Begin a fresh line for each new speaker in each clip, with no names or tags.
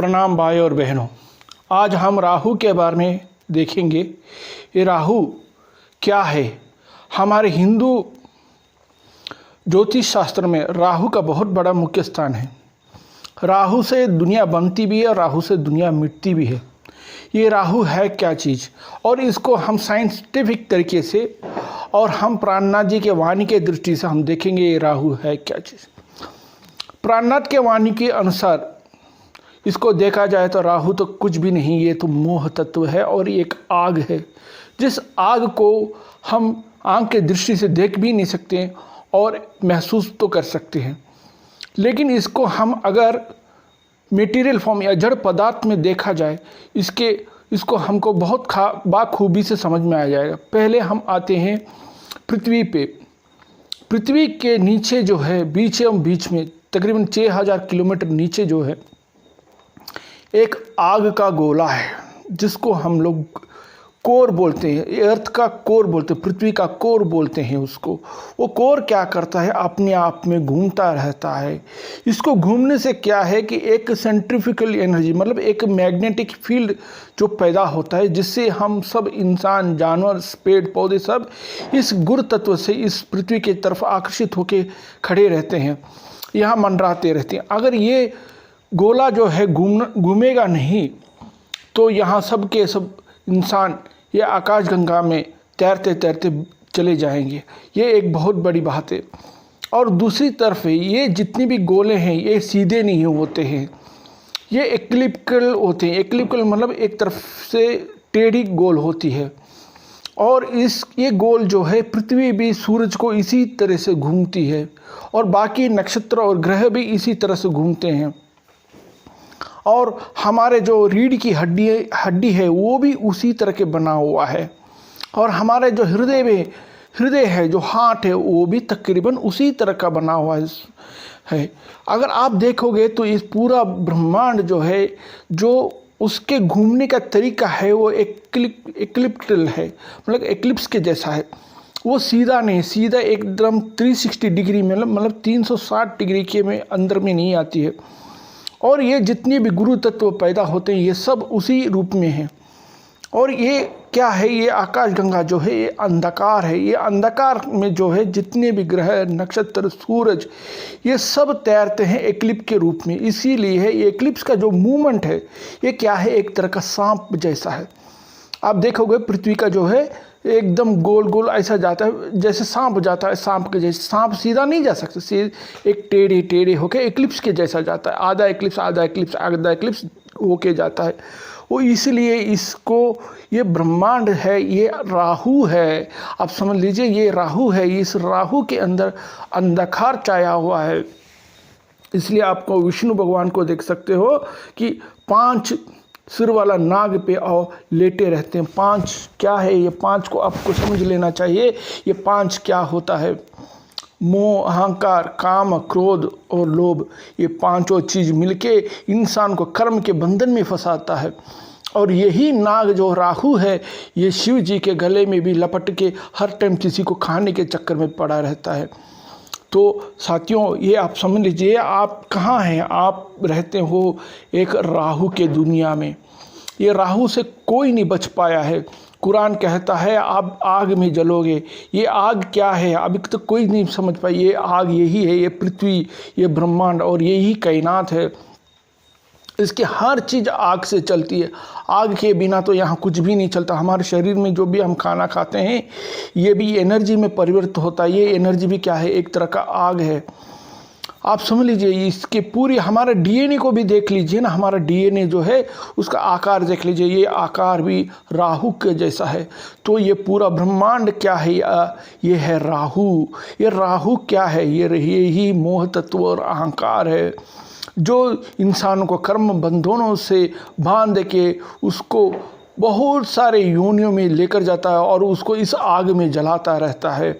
प्रणाम भाई और बहनों। आज हम राहु के बारे में देखेंगे। ये राहु क्या है। हमारे हिंदू ज्योतिष शास्त्र में राहु का बहुत बड़ा मुख्य स्थान है। राहु से दुनिया बनती भी है और राहु से दुनिया मिटती भी है। ये राहु है क्या चीज़, और इसको हम साइंटिफिक तरीके से और हम प्राणनाथ जी के वाणी के दृष्टि से हम देखेंगे ये राहु है क्या चीज़। प्राणनाथ के वाणी के अनुसार इसको देखा जाए तो राहु तो कुछ भी नहीं, ये तो मोह तत्व है और ये एक आग है। जिस आग को हम आंख के दृष्टि से देख भी नहीं सकते और महसूस तो कर सकते हैं, लेकिन इसको हम अगर मटेरियल फॉर्म या जड़ पदार्थ में देखा जाए इसको हमको बहुत बाखूबी से समझ में आ जाएगा। पहले हम आते हैं पृथ्वी पे। पृथ्वी के नीचे जो है बीच में तकरीबन 6000 किलोमीटर नीचे जो है एक आग का गोला है, जिसको हम लोग कोर बोलते हैं। अर्थ का कोर बोलते हैं, पृथ्वी का कोर बोलते हैं उसको। वो कोर क्या करता है, अपने आप में घूमता रहता है। इसको घूमने से क्या है कि एक सेंट्रीफ्यूगल एनर्जी मतलब एक मैग्नेटिक फील्ड जो पैदा होता है, जिससे हम सब इंसान, जानवर, पेड़ पौधे सब इस गुरु तत्व से इस पृथ्वी की तरफ आकर्षित होकर खड़े रहते हैं, यहाँ मंडराते रहते हैं। अगर ये गोला जो है घूमेगा नहीं तो यहाँ सब के सब इंसान ये आकाश गंगा में तैरते तैरते चले जाएंगे। ये एक बहुत बड़ी बात है। और दूसरी तरफ ये जितनी भी गोले हैं ये सीधे नहीं होते हैं, ये एक्लिप्टिकल होते हैं। एक्लिप्टिकल मतलब एक तरफ से टेढ़ी गोल होती है। और ये गोल जो है पृथ्वी भी सूरज को इसी तरह से घूमती है और बाकी नक्षत्र और ग्रह भी इसी तरह से घूमते हैं। और हमारे जो रीढ़ की हड्डी है वो भी उसी तरह के बना हुआ है। और हमारे जो हृदय है, जो हार्ट है, वो भी तकरीबन उसी तरह का बना हुआ है। अगर आप देखोगे तो इस पूरा ब्रह्मांड जो है, जो उसके घूमने का तरीका है वो एक्लिप्टिकल है, मतलब एक्लिप्स के जैसा है। वो सीधा नहीं, सीधा एकदम 360 डिग्री में मतलब 360 डिग्री के में अंदर में नहीं आती है। और ये जितने भी गुरु तत्व पैदा होते हैं ये सब उसी रूप में हैं। और ये क्या है, ये आकाश गंगा जो है ये अंधकार है। ये अंधकार में जो है जितने भी ग्रह, नक्षत्र, सूरज, ये सब तैरते हैं एक्लिप्स के रूप में। इसीलिए है ये एक्लिप्स का जो मूवमेंट है ये क्या है, एक तरह का सांप जैसा है। आप देखोगे पृथ्वी का जो है एकदम गोल गोल ऐसा जाता है जैसे सांप जाता है, सांप के जैसे। सांप सीधा नहीं जा सकता, एक टेढ़े होके एक्लिप्स के जैसा जाता है। आधा एक्लिप्स होके जाता है वो। इसलिए इसको ये ब्रह्मांड है, ये राहु है। आप समझ लीजिए ये राहु है। इस राहु के अंदर अंधकार छाया हुआ है। इसलिए आपको विष्णु भगवान को देख सकते हो कि 5 सिर वाला नाग पे और लेटे रहते हैं। 5 क्या है, ये 5 को आपको समझ लेना चाहिए। ये 5 क्या होता है, मोह, अहंकार, काम, क्रोध और लोभ। ये पांचों चीज़ मिलके इंसान को कर्म के बंधन में फंसाता है। और यही नाग जो राहु है ये शिव जी के गले में भी लपट के हर टाइम किसी को खाने के चक्कर में पड़ा रहता है। तो साथियों ये आप समझ लीजिए, आप कहाँ हैं, आप रहते हो एक राहु के दुनिया में। ये राहु से कोई नहीं बच पाया है। कुरान कहता है आप आग में जलोगे। ये आग क्या है अभी तक तो कोई नहीं समझ पाई। ये आग यही है, ये पृथ्वी, ये ब्रह्मांड और यही कायनात है। इसकी हर चीज़ आग से चलती है। आग के बिना तो यहाँ कुछ भी नहीं चलता। हमारे शरीर में जो भी हम खाना खाते हैं ये भी एनर्जी में परिवर्तित होता है। ये एनर्जी भी क्या है, एक तरह का आग है। आप समझ लीजिए इसके पूरी हमारे डीएनए को भी देख लीजिए ना। हमारा डीएनए जो है उसका आकार देख लीजिए, ये आकार भी राहु के जैसा है। तो ये पूरा ब्रह्मांड क्या है, ये है राहु। ये राहु क्या है, ये ही मोह तत्व और अहंकार है, जो इंसान को कर्म बंधनों से बांध के उसको बहुत सारे योनियों में लेकर जाता है और उसको इस आग में जलाता रहता है।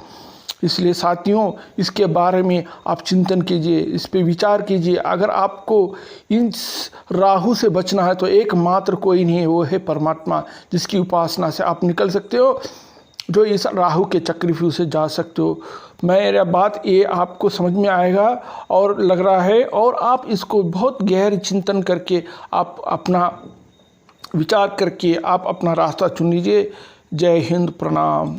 इसलिए साथियों इसके बारे में आप चिंतन कीजिए, इस पे विचार कीजिए। अगर आपको इन राहु से बचना है तो एकमात्र कोई नहीं है, वो है परमात्मा, जिसकी उपासना से आप निकल सकते हो। जो इस राहु के चक्रव्यूह से जा सकते हो। मेरा बात ये आपको समझ में आएगा और लग रहा है, और आप इसको बहुत गहर चिंतन करके आप अपना विचार करके आप अपना रास्ता चुन लीजिए। जय हिंद, प्रणाम।